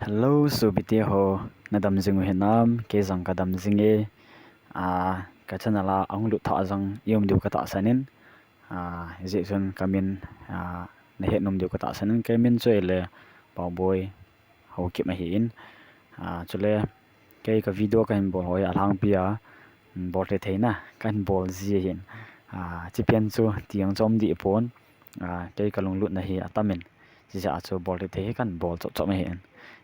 Hello, subiti ho. Nadam zingu hinam ke zang kadam zinge. Ka chanala ang lut tha zang yom diu ka ta sanin. Zi sun kamin na het nom diu ka ta sanin kamin chele pau boy ho kip ma hi in. Chule ke ka video ka hin bol hoi alang pia bol te theina kan bol zi hin. Chi pian chu tiang chom di pon. Ke ka long lut na hi atamin. Chi ja chu bol te the kan bol chop chop ma hin.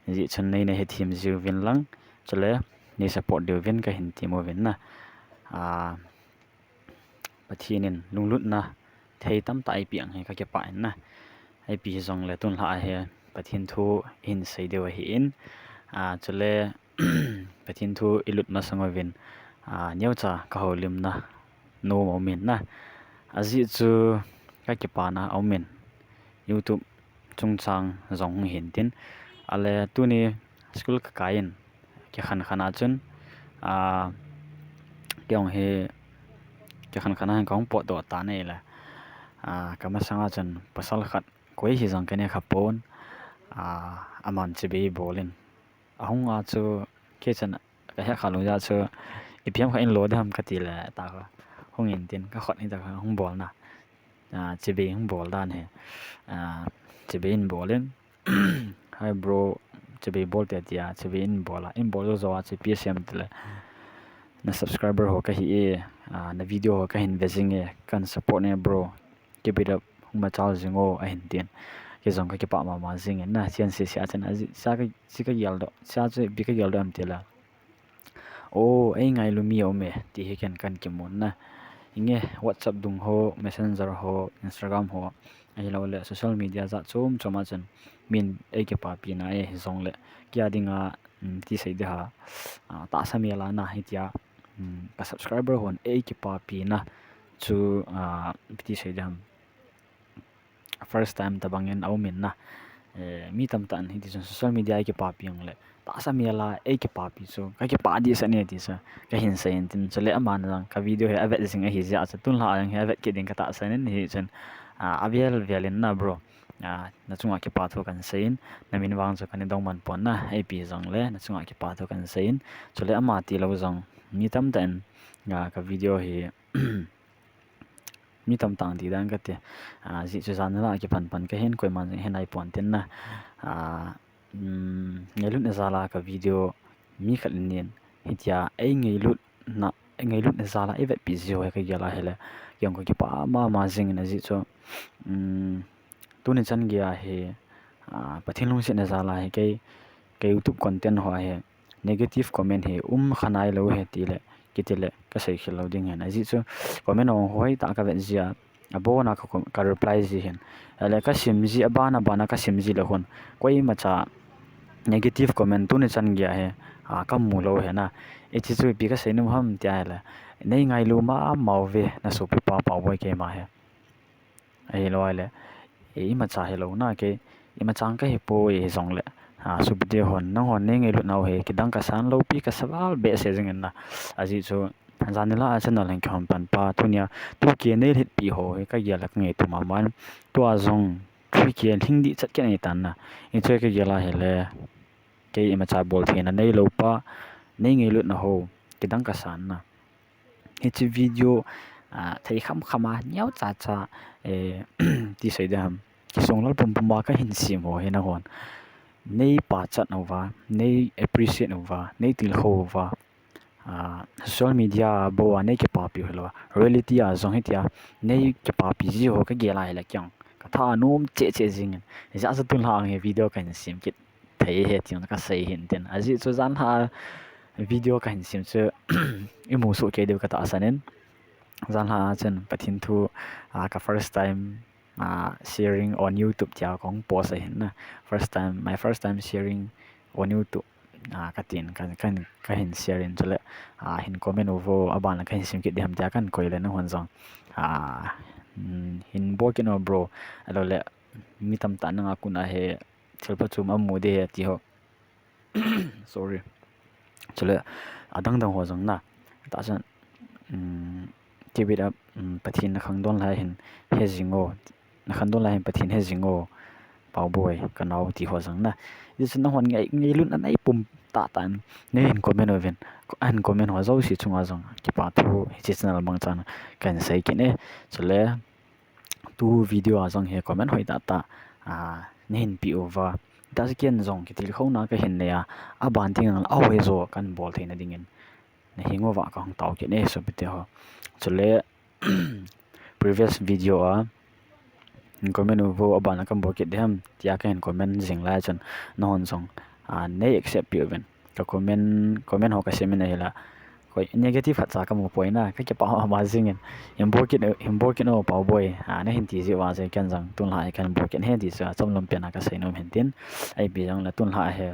Dị chân này này team diu vin lang cho lẽ ni support diu vin ka hin team vin na pathianin lung lut na thei tam tai piang he ka ke pa na ai pi zong le tun la he pathin thu in sei deu hi in cho lẽ pathin thu ilut na sang vin nyau cha ka ho lim na no mo min na azi chu ka ke pa na au min YouTube chung chang zong hin tin ale tuni school ka kain ke khan khana chun kyong he ke khan khana kong po do ta nei la kama sanga chun pasal khat koi hi jang kene khapon aman chibi bolin ahunga chu ke chan ka he khalu ja chu iphiam kha in lo dam khati la ta ka hong in tin ka khot ni ta hong bol na chibi hong bol dan he chibi in bolin hai bro chibi bol te tia chibi in bol zo a chibi sem tle na subscriber ho ka hi na video ho ka hin vezing e kan support ne bro keep it up ma chal zingo a hin tin ke zong ka ke pa ma zing na chen se sia chen sa ka si ka yal do sa che bi ka yal do am tela o ai ngai lu mi o me ti he kan ki mon na inge whatsapp dung ho messenger ho instagram ho ai lo le social media za chom choma chen min ai ke pa pi na e zong le kya dinga ti sei de ha ta samela na hitia ka subscriber hon ai ke pa pi na chu ti sei de first time tabangin au min na mi tam tan hi ti social media ai ke pa pi ang le ta samela ai ke pa pi so ka ke pa di sa ne ti sa ka hin sa in tin chale aman lang ka video he avet sing a hi ja cha tun la ang he avet ke ding ka ta sa nen hi chen avial vialin na bro na chunga ke pa tho kan sein na min wang cho kan dong man pon na ai pi zong le na chunga ke pa tho kan sein chole ama ti lo zong mi tam tan ka video hi mi tam tang ti dan ka te zi chu zan la ke pan ka hen koi man hen ai pon tin na ngelut na zala ka video mi khat nin hitia ai ngelut na ngelut na zala e vet pi zio ka gela hele yong ko ki pa ma zing na zi cho tu ne chan gya he pathin lung se na zala he ke YouTube content ho he negative comment he khanai lo he ti le kitile ka sei khilo ding hen aji chu comment on hoi ta ka ven zia abo na ka reply ji hen ale ka simji abana bana ka simji la hon koi macha negative comment tu ne chan gya he ka mu lo he na e chi chu pi ka sei num ham tia la nei ngai lu ma mau ve na so pi pa boy ke ma he ai lo ale e macha he lo na ke e macha ka he po e zong le subde hon na hon ne ngai lu na he ki dang ka san lo pi ka sawal be se jing na aji chu zanila channel hen kham pan pa thunia tu ke ne hit pi ho he ka ya lak nge tu ma man tu a zong thui ke thing di chat ke nei tan na e chhe ke yala hele ke ima cha bol thena nei lo pa nei nge lut na ho ki dang ka san na he chi video thei kham khama nyau cha cha e ti sei dam ki song lal pum pum ba ka hin sim ho he na hon nei pa chat no wa nei appreciate no wa nei til ho wa social media bo nei ke pa pi hlo reality a zong hitia nei ke pa pi ji ho ka gela hele kyang ka tha nom che jing ja sa tun la he video kan sim kit thei he tiang ka sei hin ten aji chu zan ha video kan sim chu imu so ke de ka ta sanen zan ha chen pathin thu ka first time sharing on YouTube tia kong post hin na my first time sharing on YouTube katin kan hin sharing chule hin comment over abana kan sim kit dem tia kan koile na hon zong hin bo ke no bro alo le mi tam ta na ku na he chelpa chum amu de ti ho sorry chule adang dang ho zong na ta san keep it up pathin na khang don lai hin he jingo na khan don lai hin pathin he jingo pau boy kanau ti ho sang na isu na hon ngai lut an ai pum ta tan ngai hin comment oven an comment ho zo si chunga zong ki pa thu hi channel bang chan kan sai ki ne chule tu video a zong he comment hoi ta ta nin pi over das kian zong ki til khona ka hin ne a ban ting ang aw he zo kan bol theina dingin na hingo wa ka hong tau ki ne so bite ho chule previous video a comment over abana kan bo ki dem tia kan comment jing la chan non zong nei accept pi oven ka comment ho ka semina hela koi negative hat sa ka mo poina ka ke pa ma jingin himbo ki no pa boy na hin ti ji wa se kan jang tun lai kan bo ken he di sa chomlom pena ka sei nom hentin ai bi jang la tun la he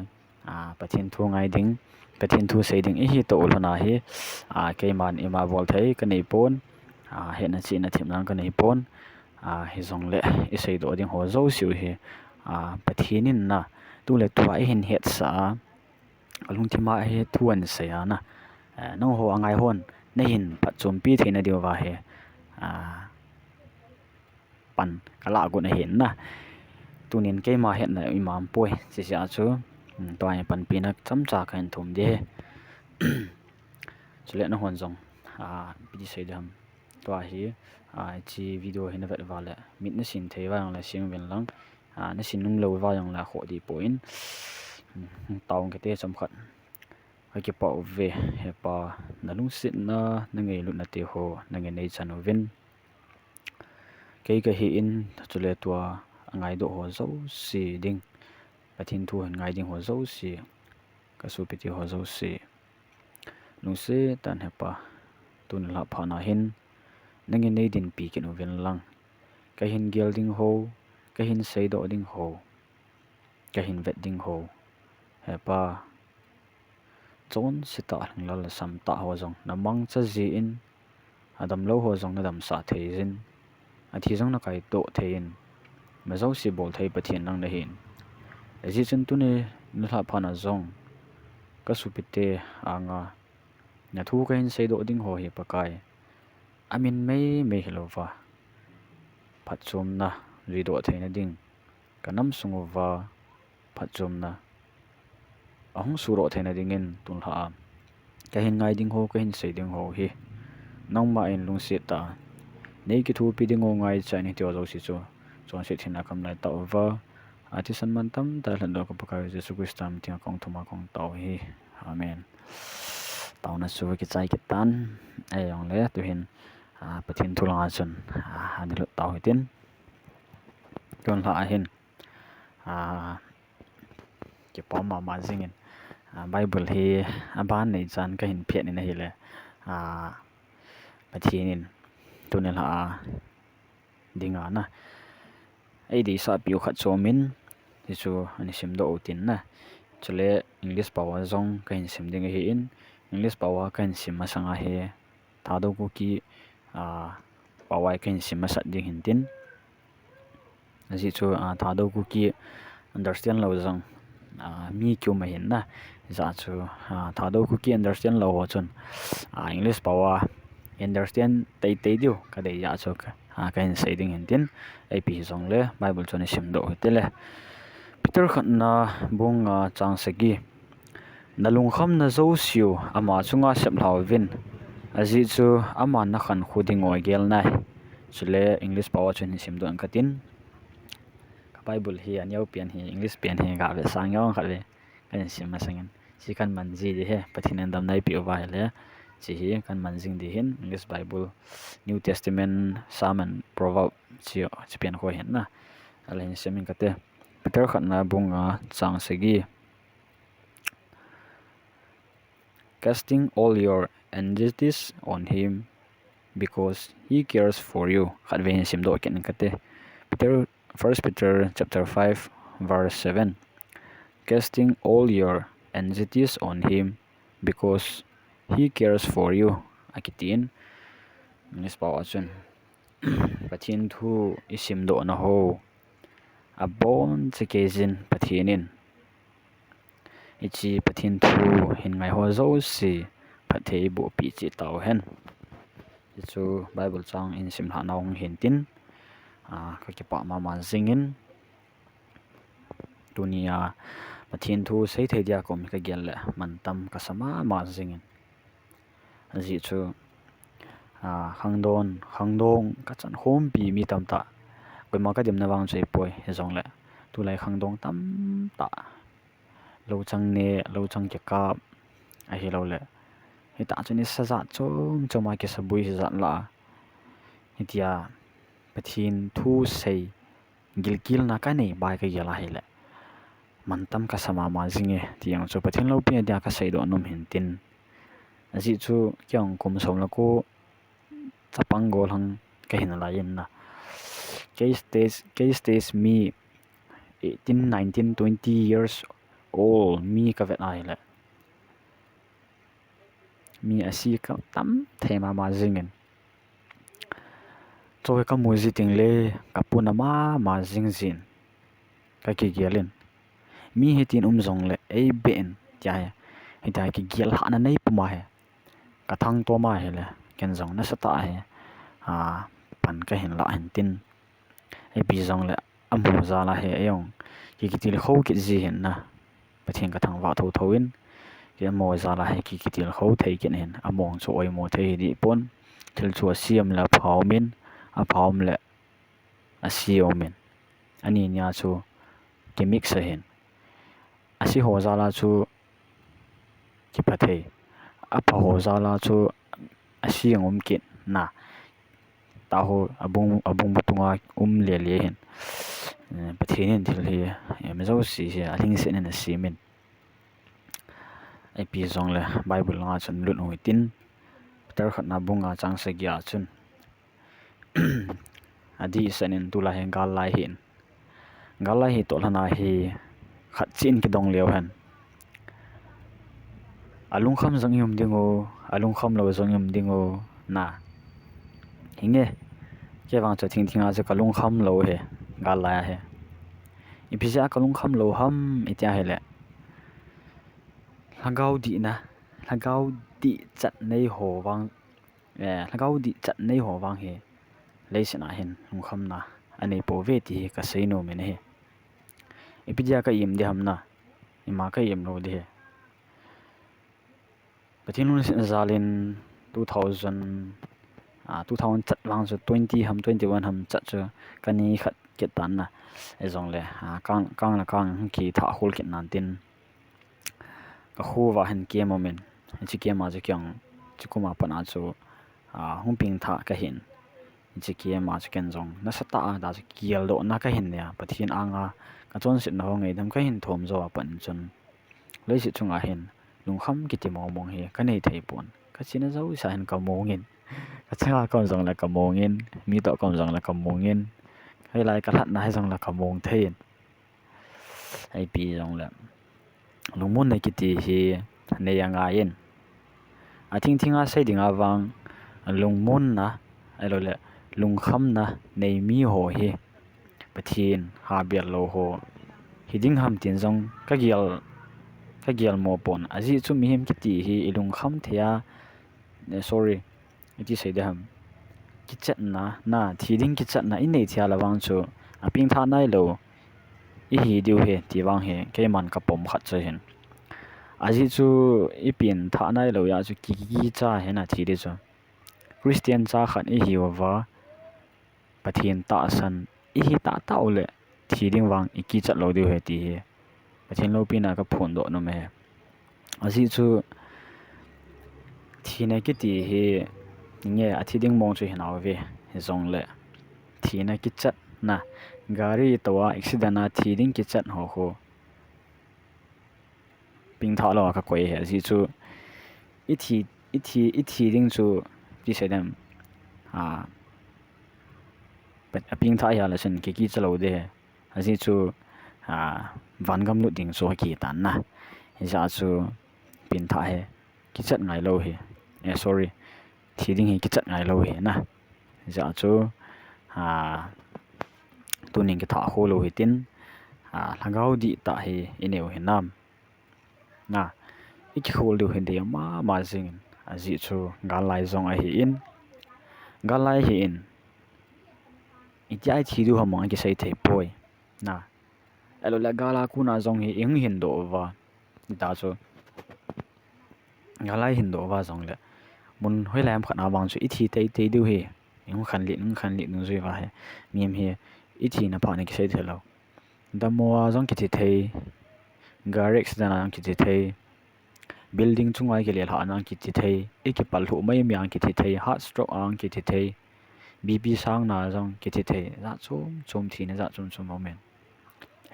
pathin thu ngai ding pathin thu sei ding hi to ulna hi ke man ima bol thai ka nei pon he na chi na thim nang ka nei pon hi zong le i sei do ding ho zo siu hi pathinin na tu le tua hin het sa alung thima he thuan se na nong ho angai hon na hin pat chum pi theina diwa wa he pan kala gu na hin na tunin ke ma het na imam poi si sia chu to ai pan pi na cham cha kan thum de chule na hon zong pi sei dam to hi chi video hin vet wa le mit na sin thei wa la sim wen lang na sin nung lo wa yang la kho di point taung ke te cham khat cái bảo vệ hệ pa na lung sit na ngay lu na te ho na ngay nei chan vin cái hi in chule tua ngai do ho zo si ding pathin thu ngai ding ho zo si ka su piti ho zo si lung se tan he pa tun la pha na hin na ngay nei din pi kin vin lang cái hin gel ding ho cái hin sei do ding ho cái hin vet ding ho he pa chon sita hangla sam ta ho jong namang cha ji in adam lo ho jong na dam sa thei jin thi jong na kai to thein ma zo si bol thei pathian nang na hin ji chen tu ne na tha phana jong ka supite anga na thu ka hin sei do ding ho hi pakai amin me hilova phachum na ri do theina ding kanam sungova phachum na ahung suro theina dingin tun ha ka hin ngai ding ho ka hin sei ding ho hi nong ma in lung se ta nei ki thu pi ding ngo ngai cha ni tyo zo si chu chon se thina kam lai ta over ati san man tam ta hlan do ka pakai jesu kristam tia kong thuma kong tau hi amen tau na su ki chai ki tan ai yong le tu hin pathin thu la chun ani lo tau hitin ton la hin ki pom ma jingin Bible hi ban nei chan ka hin phet ni na hi le pathinin tunel dinga na ai di sa piu khat chomin chu ani sim do tin na chule english power zong ka hin sim ding hi in english power ka hin sim ma sanga he tha do ku ki power ka hin sim ma sat ding hin tin ji chu tha do ku ki understand lo zong mi kyu ma hin na za chu tha do ku ki understand lo ho chun english power understand tai diu ka dei ya chu ka hin sei ding hin tin ai pi zong le bible chone sim do tele peter khat na bung chang segi nalung kham na zo siu ama chunga sep hlaw vin aji chu ama na khan khuding oi gel nai chule english power chone sim do an katin Bible hi an yau pian hi english pian hi ga ve sang yong khat le kan sim ma sangin si kan man ji de he pathinan dam nai pi wa le chi hi kan man jing di hin english bible new testament sermon proverb chi pian ko hin na alen semin kate peter khat na bunga chang segi casting all your anxieties on him because he cares for you khat ve sim do ken kate peter 1 Peter chapter 5 verse 7 casting all your anxieties on him because he cares for you akitin nis pawachun pathin thu isim do na ho abon chekezin pathinin ichi pathin thu hin ngai ho zo si pathei bo pi chi taw hen chu bible chang in sim ha naung hin tin ka ki pa ma zingin tunia pathin thu sei thei dia kom ka gel le man tam ka sama ma zingin azi chu khangdong ka chan hom pi mi tam ta koi ma ka dim na wang chei poi he zong le tu lai khangdong tam ta lo chang ne lo chang ke ka a hi lo le hi ta chuni sa za chom choma ke sabui za la hitia pathin thu sei gilkil na ka nei bai ka gela hi le man tam ka sama ma zinge tiang chu pathin lo pi dia ka sei do num hin tin azi chu kyang kum som la ko chapang gol hang ka hin la yin na case stage me 18 19 20 years old mi ka vet ai le mi asi ka tam thema ma zingen choi ka muzi ting le ka puna ma zing zin ka ki gelin mi hitin zong le ei ben tia he ta ki gel hana nei puma he ka thang to ma he le ken zong na sa ta he pan ka hin la hin tin ei bi zong le amu za la he ayong ki til kho ki ji hin na pathin ka thang wa tho thoin ke mo za la he ki til kho thei ken hin among chu oi mo thei di pon thil chu siam la phau min a phawm le a sio min ani nya chu ki mix a hin asi ho za la chu ki pathei a pha ho za la chu asi ngom kin na ta ho abung butunga le le hin pathin thil hi em zo si a thing se na si min ai pi zong le bible nga chun lut hoi tin tar khat na bunga chang se gya chun adi sanin tu la hen gal lai hi to lana hi khat chin ki dong leo han alung kham zang yum dingo alung kham lo zang yum dingo na hinge ke wang cha thing a cha kalung kham lo he gal lai he ipisa kalung kham lo ham itia hele lagau di chat nei ho wang lagau di chat nei ho wang he leisna hin lung kham na ani po ve ti ka sei no men he ipija ka yim de hamna ima ka yim lo de pathinun zalin 2000 chat lang so 20 ham 21 ham chat so kani khat ke tan na e zong le kang la kang ki tha hol ke nan tin ka khu wa han ke moment chi ke ma je kyang chi kuma pana chu hung ping tha ka hin chi ke ma chu ken zong na sa ta da chi kiel do na ka hin ya pathin anga ka chon sit na ho ngei dam ka hin thom zo pan chun lei si chunga hin lung kham ki ti mong he ka nei thei pon ka china zo sa hin ka mongin ka changa kon zong la ka mongin mi to kon zong la ka mongin hai lai ka hlat na hai zong la ka mong thein ai pi zong la lung mun nei ki ti hi nei anga yin a thing a sei dinga wang lung mun na ai lo le lung kham na nei mi ho hi pathin ha bial lo ho hiding ham tin zong ka gial mo pon aji chu mi hem ki ti hi ilung kham thea sorry iti sei de ham ki chat na thiding ki chat na in nei thia lawang chu a ping tha nai lo i hi diu he ti wang he ke man ka pom khat che hin aji chu i pin tha nai lo ya chu ki cha he na thi de chu christian cha khan i hi wa pathin ta san i hi ta ole thiding wang i ki chat lo diu he ti he pathin lo pina ka phon do no me aji chu thina ki ti hi nge a thiding mong chu hinaw ve zong le thina ki chat na gari towa accident a thiding ki chat ho ping tha lo ka koi he aji chu i thi ding chu ti se dem a ping tha ya la sen ki chalo de aji chu van gam lu ding so ki tan na ja chu pin tha he ki chat ngai lo he sorry thiding hi ki chat ngai lo he na ja chu tuning ki tha ho lo hi tin lagau di ta he ineu he nam na ik khol du hin de ma jing aji chu galai zong a hi in galai hi in itai thi du hamang ki sei thei poi na alo la gala kuna zong hi ing hin do wa ta chu gala hin do wa zong le mun hoi lam khana wang chu ithi te du hi ing khan li nu zui wa he miem hi ithi na pa ne ki sei thelo da mo zong ki thi thei garex da na ki thi thei building chungai ke le ha na ki thi thei ki pal hu mai myang ki thi thei heart stroke ang ki thi thei bp sang na zong ki thi thei za chum thi na za chum moment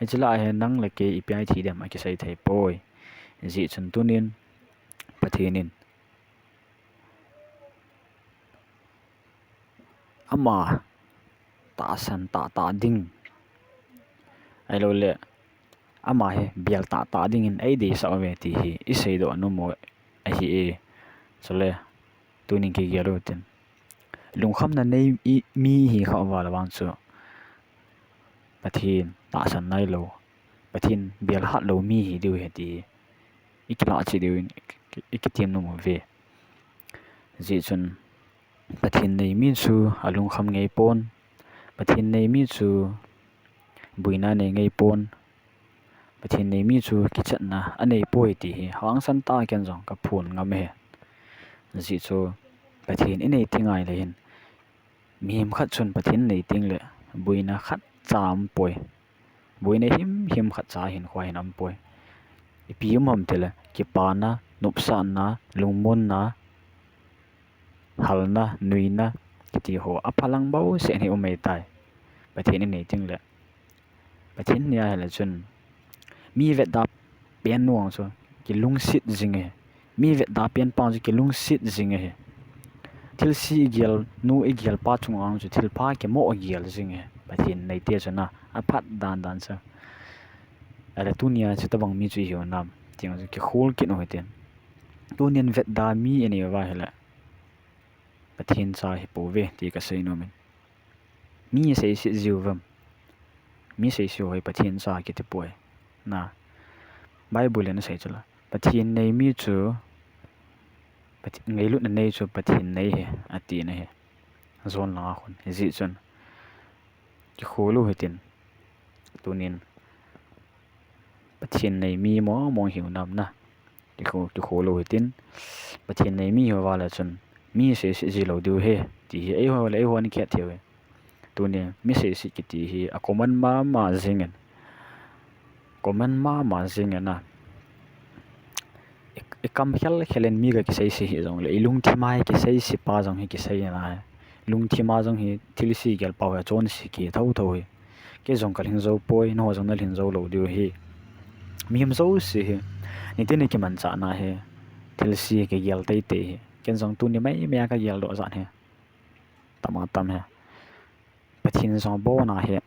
he chila he nang le ke ipai thi dem ki sei thei poi ji chun tunin pathinin ama ta san ta ding ai lo le ama he bial ta ding in ai de sa we ti hi isei do no mo a hi e chole tunin ke gelo tin lung kham na nei mi hi kha wa la wang chu pathin ta san nai lo pathin bial hat lo mi hi du he ti ikla chi du ikitim no mo ve ji chun pathin nei mi chu alung kham ngei pon pathin nei mi chu buina nei ngei pon pathin nei mi chu kichat na anei poi ti hi hawang san ta ken jong ka phun ngam he ji chu pathin inei tingai le hin mim khat chun pathin nei ting le buina khat cham poi buina him khat cha hin khwai nam poi ipi mom tele ki pa na nupsa na lungmon na halna nuina kiti ho aphalang bau se ni umei tai pathin nei ting le pathin nia hele chun mi vet da pian nuang so ki lung sit jing he mi vet da pian pa ki lung sit jing he thil si gial nu e gial pa chung ang chu thil pa ke mo gial jing he pathin nei te chana a phat dan sa ala tunia chu tabang mi chu hi nam ting ki khol ki no heten tunian vet da mi eni wa hele pathin cha hi po ve ti ka sei no men mi sei si ziuvam mi sei si hoi pathin cha ki te poi na bible na sei chala pathin nei mi chu ngei lut na nei chu pathin nei he ati na he zon la khun ji chun ki kholu hetin tunin pathin nei mi mo hiu nam na ki kholu hetin pathin nei mi ho wala chun mi se ji lo du he ti hi ai ho le ai ho ni khet thewe tunin mi se si ki ti hi a common ma zingen common ma zingen na ekam khelen mi ga ki sei si hi jong le ilung thi mai ki sei si pa jong hi ki sei na lung thi ma jong hi thil si gel pa wa chon si ki thau hi ke jong kal hin zo poi no jong na hin zo lo du hi mi him zo si hi ni te ni ki man cha na he thil si ke gel te hi ken jong tu ni mai me ka gel do zan he tam he pathin jong bo na he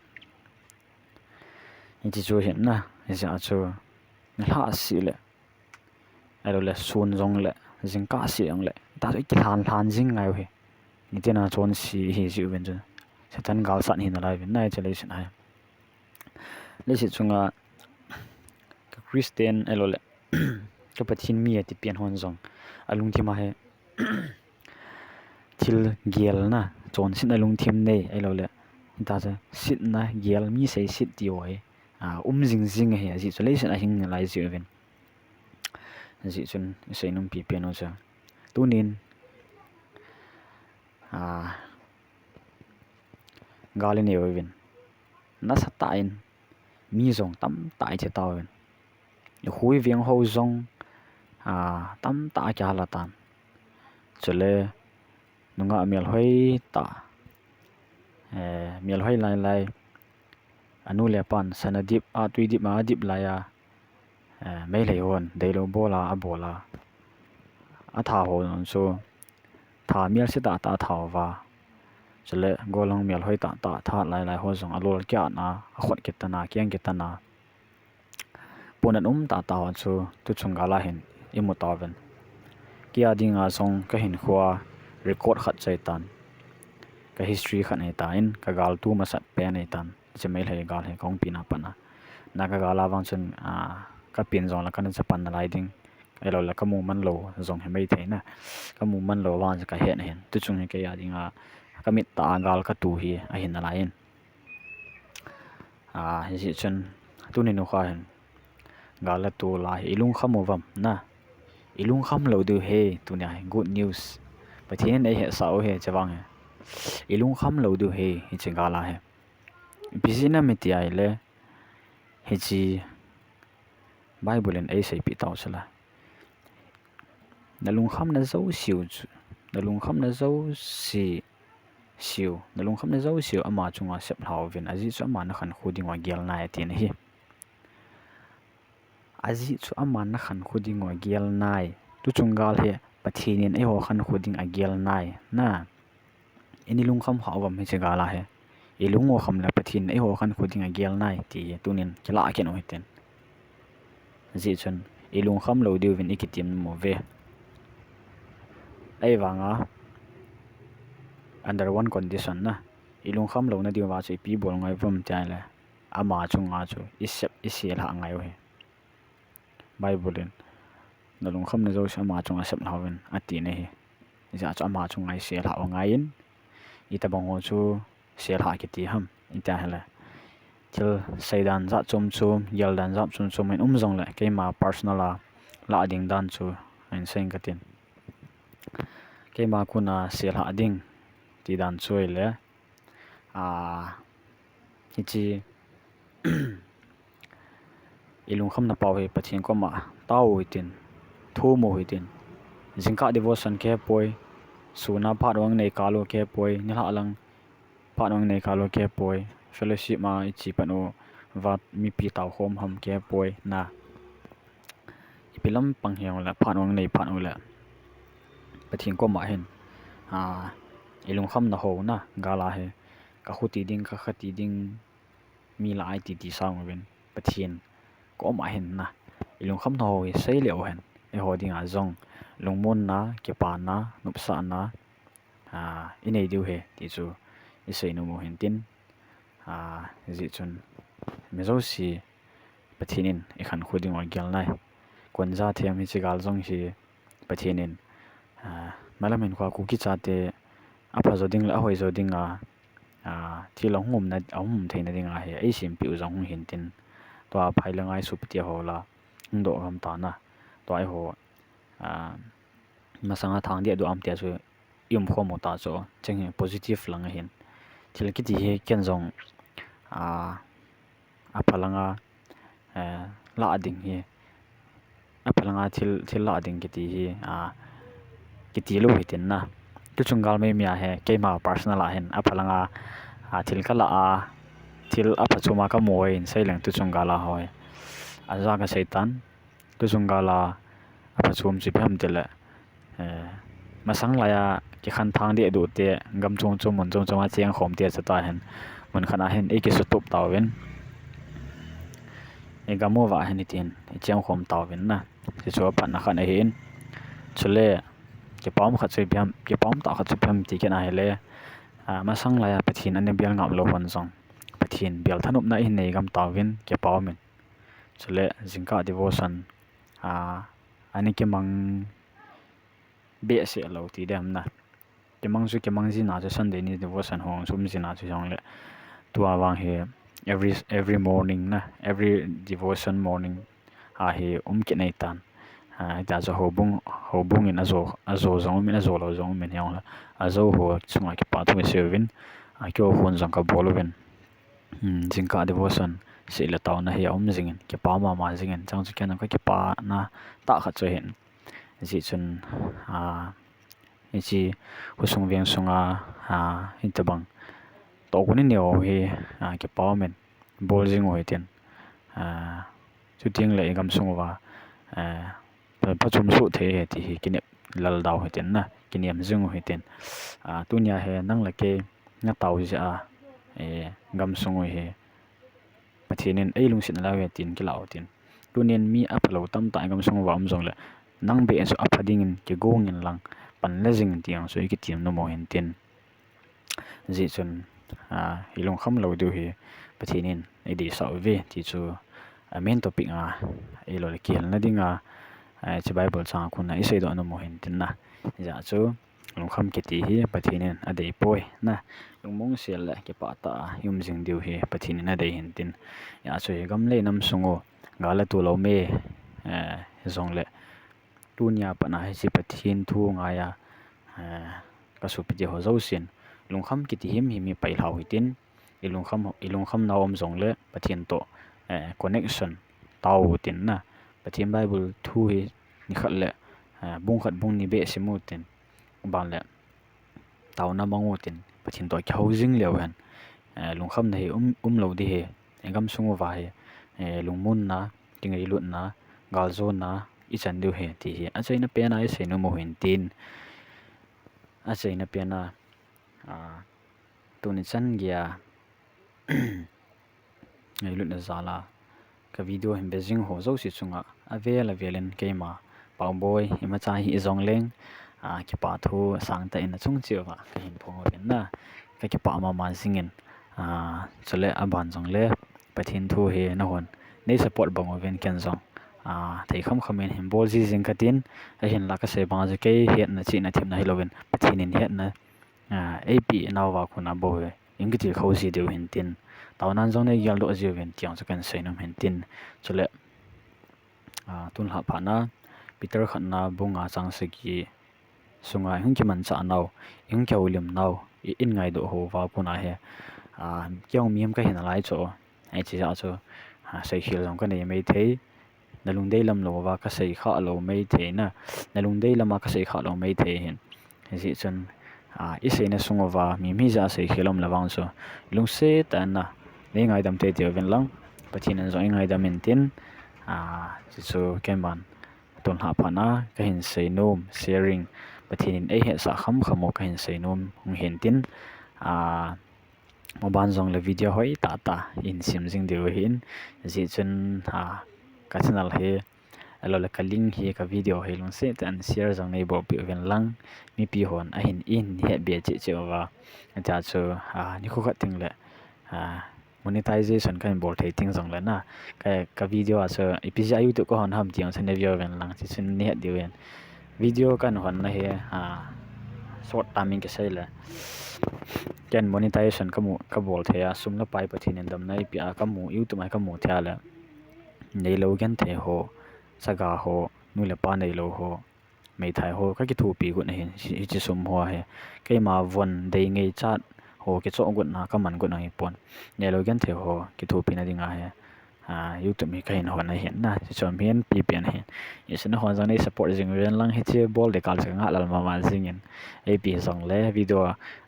ni chi chu hin na ja chu la si le alo le sun jong le jing ka si ang le ta ki han jing ngai he ni te na chon si hi ji wen chen satan gal san hin lai wen nai chale sin hai le si chunga ka christian alo le ka pathin mi ati pian hon jong alung thi ma he thil giel na chon sin alung thim nei alo le ta cha sit na giel mi sei sit ti oi jing he ji chale sin a hing lai ji wen ji chun sei num pi piano cha tunin galin e win na satain mi zong tam tai che tawen hui vieng ho zong tam ta kya la tan chule nunga mial hoi ta mial hoi lai anu le pan sanadip tui dip ma dip la ya mai lei hon dei lo bola a bola a tha ho non so tha mial se ta tha wa chule golong mial hoi ta tha lai ho zong alol kya na a khot kitana kyang kitana ponan ta wa chu tu chunga la hin imu tawen kia dinga song ka hin khwa record khat chai tan ka history khat nei ta in ka gal tu ma sat pe nei tan chemel he gal he kong pina pana na ka gala wang chun ka pin zong la kan chapan na lai ding elo la ka mu man lo zong he mai theina ka mu man lo wang ka he na hen tu chung he ka ya dinga ka mit ta gal ka tu hi a hin na lai in hi chun tu nên nó khoa hen gà là tu là ilung khăm mồm na ilung khăm lâu du he tu này good news và thế nên hệ sao he cho vang ilung khăm lâu du he hi chừng gà là he bizina meti ai le he chi Bible en ai sai pi tao sala na lung khăm na dấu siêu na lung khăm na dấu si siêu na lung khăm na dấu siêu ama chunga sep hau vin azi chu ama na khan khuding wa gel na tin hi azi chu ama na khan khuding wa gel nai tu chungal he pathinin e ho khan khuding a gel nai na ini lung khăm hau wam he chegala he ilung o kham la pathin e ho khan khuding a gel nai ti tunin kila ken o hiten zi chun ilung khăm lo diu vin ikitim mo ve ai wanga under one condition na ilung khăm lo na diu wa chu pi bol ngai vom chai la ama chunga chu isep isil ha ngai he Bible na lung khăm na zo ama chunga sep hawin ati ne hi ja chu ama chunga sil ha ngai in ita bang ho chu sil ha ki ti ham ita hala til saidan za chum chum yal dan zap chum chum in zong la ke ma personal la ding dan chu in seng katin ke ma kuna sil ha ding ti dan choi le chi ilung khăm na pau he pathin ko ma tau hitin thu mo hitin jingka devotion ke poi suna pharwang nei kalo ke poi ni ha lang pharwang nei kalo ke poi fellowship ma chi pano wat mi pi tau hom ham ke poi na ipilam panghyang la pharwang nei pharwang la pathin ko ma hen ilung khăm na ho na gala he ka khuti ding ka khati ding mi la ai ti sang wen pathin ko ma hen na ilung khăm na ho sei leo hen e ho ding a zong lungmon na ke pa na nupsa na inei diu he ti chu isei no mo hen tin zi chun mezo si pathinin e khan khuding wa gel nai konza them hi chigal zong hi pathinin malamin kwa ku ki chate apa zoding la hoi zoding thilong ngum na ahum theina dinga he ai sim pi uzang hin tin to a phailangai supti hola ndo gam ta na to ai ho masanga thang dia do am tia chu yum kho mo ta cho cheng positive lang hin thil ki ti he ken zong apalanga la ding hi apalanga thil la ding ki ti hi ki ti lo hitin na tu chungal me mia he ke ma personal a hen apalanga thil kala thil apa chuma ka moi in sei lang tu chungala hoi aza ka seitan tu chungala apa chum chi pham tela masang laya ki khan thang de du te gam chung chung mon chung chung a chiang khom te chata hen mon khana hen e ki su top tawin e gamo wa hen tin e chiang khom tawin na chi chu pa na khan e hin chule ke pom kha chui biam ke pom ta kha chui pham ti ke na hele masang laya pathin ane bial ngam lo hon song pathin bial thanup na in nei gam tawin ke pawmin chule jingka devotion ani ke mang be se lo ti dem na ke mang ji na sunday ni devotion hong sum ji na chu jong le tu awang he every morning na every devotion morning he ke nei tan da zo hobung in azo zong min azo lo zong min yong la azo ho chunga ki pa thu sevin kyo hon jang ka bolovin jingka devotion se la taw na he jingin ke pa ma jingin chang chu ken ka ke pa na ta kha chu hin ji chun chi husung viang sunga intabang to kunin neo he ke pa men bol jing oi ten chu ting le gam sungwa pa chum su the he ti ki ne lal daw he ten na ki niam jing he ten tunya he nang la ke na taw ja gam sung he pathinin ei lung sin la we tin ki law tin tunin mi apalo tam ta gam sung wa am jong le nang be so aphading ke gong in lang pan le jing tiang so ki tim no mo hin tin ji chun ilung kham lo du hi pathinin ei di sa ve ti chu main topic ei lo le kial na dinga chi bible cha kun na isei do no mo hin tin na ja chu lung kham kiti hi pathinin adei poi na lungmong sial le ke pa ta yum jing diu hi pathinin adei hin tin ya choi gam le nam sungo gala tu lo me zong le tunia pa na hi pathin thu nga ya ka su pi ho zo sin lung kham kiti him hi mi pai hlau hi tin ilung kham na om zong le pathin to connection tau tin na pathin bible thu hi ni khat le bung khat bung ni be simu tin ban le tàu na mangu tin pathin to housing leo han lung kham na hi lo di he engam sungu va he lungmun na tingai lut na galzo na i chan du he ti hi a chaina pe na i se no mo hin tin a chaina pe na tu ni chan gya ngai lut na zala ka video hin bezing ho zo si chunga avel avelen keima pawboy ima cha hi zong leng ki pa thu sang ta in chung chiwa ka hin phong wen na ka ki pa ma singin chule aban jong le pathin thu he na hon nei support bang wen ken jong thei kham khamen him bol ji jing katin a hin la ka se ba je ke het na chi na thim na hilowen pathin in het na ap naw wa khuna bo he ingi ti khau si deu hin tin tawnan jong ne yal do je wen tiang cha kan seinam hin tin chule tun ha pha na Peter khanna bunga changseki sungai hungki man cha naw hungki ulim naw in ngai do ho wa puna he kyong miem ka hin lai cho ai chi ja cho sai khil jong ka nei mei thei nalung dei lam lo wa ka sai kha lo mei thei na nalung dei lama ka sai kha lo mei thei hin ji chun i sei na sungova mi ja sai khilom lawang cho lung se ta na nei ngai dam te te ven lang pathin an zo ngai dam in tin chi chu kemban ton ha phana ka hin sei nom sharing pathin in he sa kham khamo ka hin sei nom hung hin tin moban zong le video hoi ta in sim jing de hin ji chun ka channel he alo la kaling hi ka video he long se tan share jong nei bo pi ven lang mi pi hon a hin in he be che wa ta chu ni khu khat ting le monetization kan bol thei ting jong la na ka video aso episode youtube ko hon ham tiang chane video ven lang chi chun ne diwen video kan hon na he short timing ke sai la ken monetization ka bol thea sum la pai pathin en dam nai pi ka mu youtube mai ka mu thia la nei lo gen the ho saga ho nu le pa nei lo ho mei thai ho ka ki thu pi gu na hin chi sum ho he ke ma von dei ngei chat ho ke cho gut na ka man gu na hi pon nei lo gen the ho ki thu pi na dinga he youtube mi ka hin ho na hin na chi chom hian pi pian hin is na hon jang nei support jing ren lang he che bol de kal nga lal ma jingin ap song le video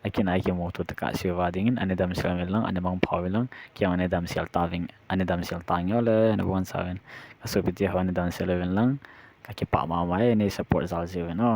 akin ai ke mo to ta ka siwa dingin anedam sel lang anemang phaw lang kyang anedam sel tawing anedam sel tangyo le na bon sawen asopiti ho anedam sel lang ka ki pa ma mai nei support zal je no